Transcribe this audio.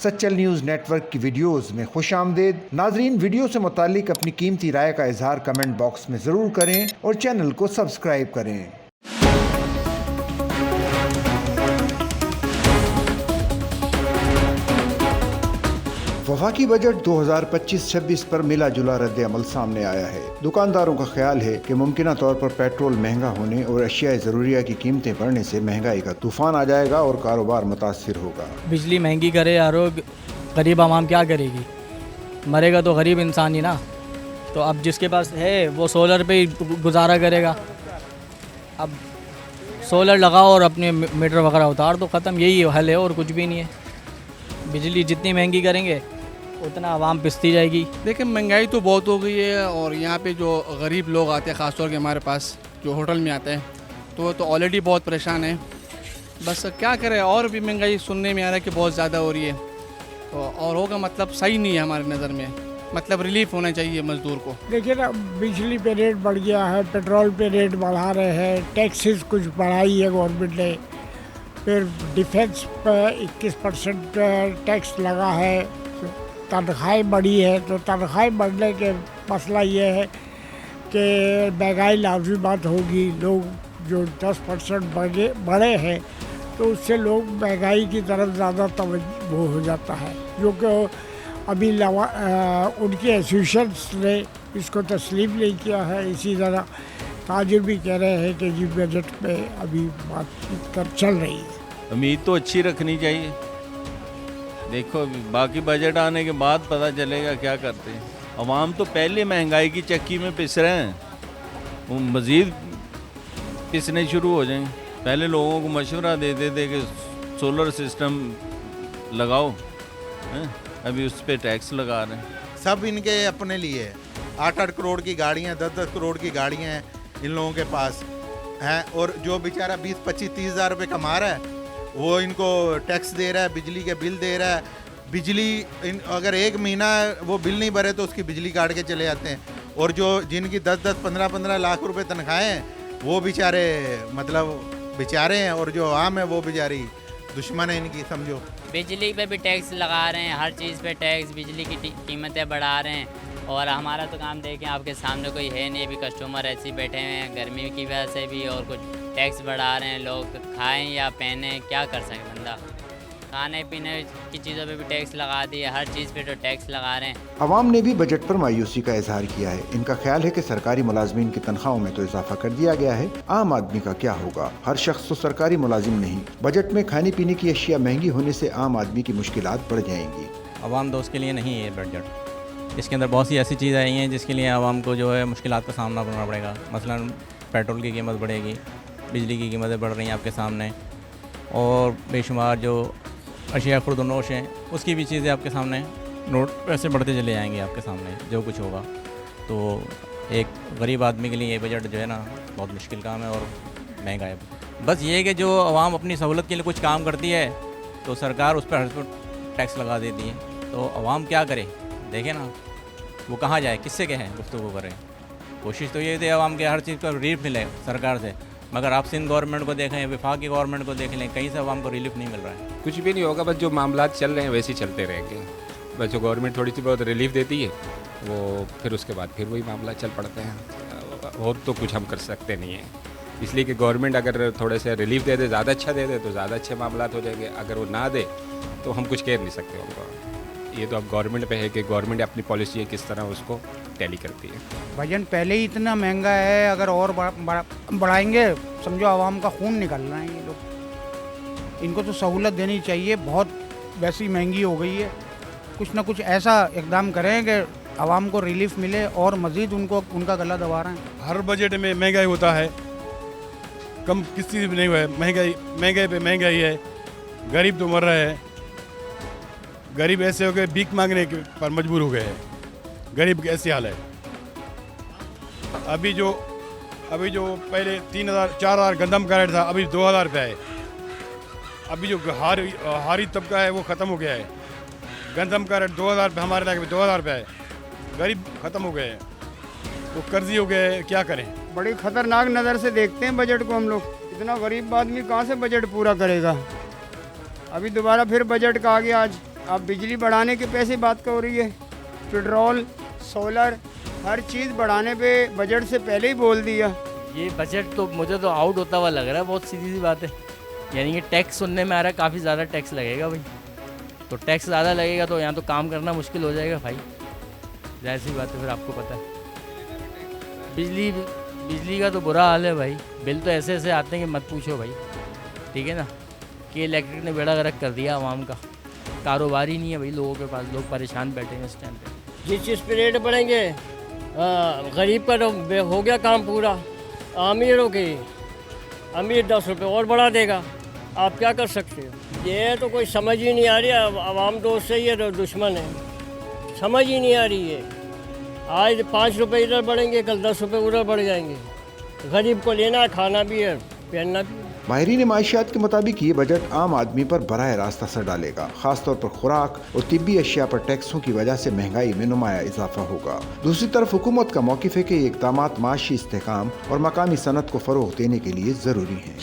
Sachal news network की videos में खुशामदीद। नाजरीन, वीडियो से मुतालिक अपनी कीमती राय का इजहार कमेंट बॉक्स में ज़रूर करें और चैनल को सब्सक्राइब करें। वफाकी बजट 2025-26 पर मिला जुला रद्द अमल सामने आया है। दुकानदारों का ख्याल है कि मुमकिना तौर पर पेट्रोल महंगा होने और अशिया ज़रूरिया की कीमतें बढ़ने से महंगाई का तूफान आ जाएगा और कारोबार मुतासिर होगा। बिजली महंगी करे यारो, गरीब आवाम क्या करेगी? मरेगा तो गरीब इंसान ही ना। तो अब जिसके पास है वो सोलर पे ही गुजारा करेगा। अब सोलर लगाओ और अपने मीटर वगैरह उतार दो, ख़त्म। यही हल है और कुछ भी नहीं है। बिजली जितनी महंगी करेंगे उतना आवाम पिसती जाएगी। देखिए, महंगाई तो बहुत हो गई है और यहाँ पे जो गरीब लोग आते हैं, ख़ासतौर के हमारे पास जो होटल में आते हैं, तो वो तो ऑलरेडी बहुत परेशान है। बस क्या करें, और भी महंगाई सुनने में आ रहा है कि बहुत ज़्यादा हो रही है। तो और होगा मतलब सही नहीं है हमारी नज़र में, मतलब रिलीफ होना चाहिए मज़दूर को। देखिए ना, बिजली पे रेट बढ़ गया है, पेट्रोल पे रेट बढ़ा रहे हैं, टैक्सेस कुछ बढ़ाई है गवर्नमेंट ने, फिर डिफेंस पर 21% टैक्स लगा है, तनख्वाहें बढ़ी है। तो तनख्वाहें बढ़ने के मसला ये है कि महंगाई लाजमी बात होगी। लोग जो 10% बढ़े हैं तो उससे लोग महंगाई की तरफ ज़्यादा तवज्जो हो जाता है, जो कि अभी उनकी एसोसिएशंस ने इसको तस्लीम नहीं किया है। इसी तरह ताजिर भी कह रहे हैं कि जी बजट पे अभी बातचीत कर चल रही है। उम्मीद तो अच्छी रखनी चाहिए। देखो, बाकी बजट आने के बाद पता चलेगा क्या करते हैं। अवाम तो पहले महंगाई की चक्की में पिस रहे हैं, वो मज़ीद पिसने शुरू हो जाएंगे। पहले लोगों को मशवरा देते थे कि सोलर सिस्टम लगाओ, अभी उस पर टैक्स लगा रहे हैं। सब इनके अपने लिए 8-8 करोड़ की गाड़ियाँ, 10-10 करोड़ की गाड़ियाँ हैं इन लोगों के पास हैं, और जो बेचारा 20-25-30 हज़ार रुपये कमा रहा है वो इनको टैक्स दे रहा है, बिजली के बिल दे रहा है। बिजली अगर एक महीना वो बिल नहीं भरे तो उसकी बिजली काट के चले जाते हैं। और जो जिनकी 10-10, 15-15 लाख रुपए तनख्वाहें हैं वो बेचारे मतलब बेचारे हैं, और जो आम है वो बेचारी दुश्मन है इनकी, समझो। बिजली पे भी टैक्स लगा रहे हैं, हर चीज़ पे टैक्स, बिजली की कीमतें बढ़ा रहे हैं। और हमारा तो काम देखें, आपके सामने कोई है नहीं, अभी कस्टमर ऐसे ही बैठे हुए हैं, गर्मी की वजह से भी, और कुछ टैक्स बढ़ा रहे हैं। लोग खाएं या पहने, क्या कर सके बंदा? खाने पीने की चीज़ों पे भी टैक्स लगा दिए, हर चीज़ पे तो टैक्स लगा रहे हैं। अवाम ने भी बजट पर मायूसी का इजहार किया है। इनका ख्याल है कि सरकारी मुलाजमीन की तनख्वाहों में तो इजाफा कर दिया गया है, आम आदमी का क्या होगा? हर शख्स तो सरकारी मुलाजिम नहीं। बजट में खाने पीने की अशिया महंगी होने से आम आदमी की मुश्किलात बढ़ जाएंगी। अवाम दोस्त के लिए नहीं है ये बजट। इसके अंदर बहुत सी ऐसी चीज़ें आई हैं जिसके लिए आवाम को जो है मुश्किलात का सामना करना पड़ेगा। मसलन पेट्रोल की कीमत बढ़ेगी, बिजली की कीमतें बढ़ रही हैं आपके सामने, और बेशुमार जो अशिया खुर्दनोश हैं उसकी भी चीज़ें आपके सामने, नोट पैसे बढ़ते चले जाएंगे आपके सामने जो कुछ होगा। तो एक गरीब आदमी के लिए ये बजट जो है ना बहुत मुश्किल काम है और महंगा है। बस ये है कि जो आवाम अपनी सहूलत के लिए कुछ काम करती है तो सरकार उस पर हर पर टैक्स लगा देती है। तो आवाम क्या करे? देखें ना, वो कहाँ जाए, किससे कहें, गुफ्तगू करें। कोशिश तो ये थी आवाम के हर चीज़ का रिलीफ मिले सरकार से, मगर आप सिंध गवर्नमेंट को देखें, वफाकी गवर्नमेंट को देख लें, कहीं से आवाम को रिलीफ नहीं मिल रहा है। कुछ भी नहीं होगा, बस जो मामला चल रहे हैं वैसे ही चलते रहेंगे। बस जो गवर्नमेंट थोड़ी सी बहुत रिलीफ देती है वो फिर उसके बाद फिर वही मामला चल पड़ते हैं। और तो कुछ हम कर सकते नहीं हैं, इसलिए कि गवर्नमेंट अगर थोड़े से रिलीफ दे दे, ज़्यादा अच्छा दे दे तो ज़्यादा अच्छे मामला हो जाएंगे। अगर वो ना दे तो हम कुछ कह नहीं सकते उनको। ये तो अब गवर्नमेंट पे है कि गवर्नमेंट अपनी पॉलिसी किस तरह उसको टैली करती है। भजन पहले ही इतना महंगा है, अगर और बढ़ाएंगे समझो आवाम का खून निकल रहा है ये लोग। इनको तो सहूलत देनी चाहिए, बहुत वैसी महंगी हो गई है। कुछ ना कुछ ऐसा इकदाम करें कि आवाम को रिलीफ मिले और मज़ीद उनको उनका गला दबा रहे हैं। हर बजट में महंगाई होता है, कम किसी भी नहीं हुआ है। महंगाई पे महंगाई है, गरीब तो मर रहे हैं। गरीब ऐसे हो गए, भीख मांगने पर मजबूर हो गए हैं। गरीब के ऐसे हाल है। अभी जो पहले 3,000-4,000 गंदम का रेट था, अभी 2,000 रुपये है। अभी जो हारी तबका है वो ख़त्म हो गया है। गंदम का रेट 2,000 रुपये, हमारे इलाके में 2,000 रुपये है। गरीब ख़त्म हो गए हैं, वो कर्जी हो गए हैं, क्या करें? बड़ी ख़तरनाक नज़र से देखते हैं बजट को हम लोग। इतना गरीब आदमी कहाँ से बजट पूरा करेगा? अभी दोबारा फिर बजट का आ गया, आज अब बिजली बढ़ाने के पैसे बात हो रही है, पेट्रोल, सोलर, हर चीज़ बढ़ाने पे बजट से पहले ही बोल दिया। ये बजट तो मुझे तो आउट होता हुआ लग रहा है, बहुत सीधी सी बात है। यानी कि टैक्स सुनने में आ रहा है काफ़ी ज़्यादा टैक्स लगेगा भाई, तो टैक्स ज़्यादा लगेगा तो यहाँ तो काम करना मुश्किल हो जाएगा भाई, जाहिर सी बात है। फिर आपको पता है बिजली का तो बुरा हाल है भाई, बिल तो ऐसे ऐसे आते हैं कि मत पूछो भाई, ठीक है ना। कि इलेक्ट्रिक ने बेड़ा गर्क कर दिया आवाम का, कारोबार ही नहीं है भाई लोगों के पास, लोग परेशान बैठे हैं इस टाइम पे। जिस चीज़ पे रेट बढ़ेंगे गरीब का तो हो गया काम पूरा, अमीरों के अमीर 10 रुपये और बढ़ा देगा, आप क्या कर सकते हो। ये तो कोई समझ ही नहीं आ रही है, आवाम दोस्त से ये तो दुश्मन है, समझ ही नहीं आ रही है। आज 5 रुपये इधर बढ़ेंगे, कल 10 रुपये उधर बढ़ जाएंगे। गरीब को लेना है, खाना भी है, पहनना भी है। माहिरीन माशियात के मुताबिक ये बजट आम आदमी पर बराह रास्त असर डालेगा। खासतौर पर खुराक और तिब्बी अशिया पर टैक्सों की वजह से महंगाई में नुमाया इजाफा होगा। दूसरी तरफ हुकूमत का मौक़िफ़ है कि ये इक़दामात माशी इस्तेहकाम और मकामी सनत को फ़रोग़ देने के लिए ज़रूरी हैं।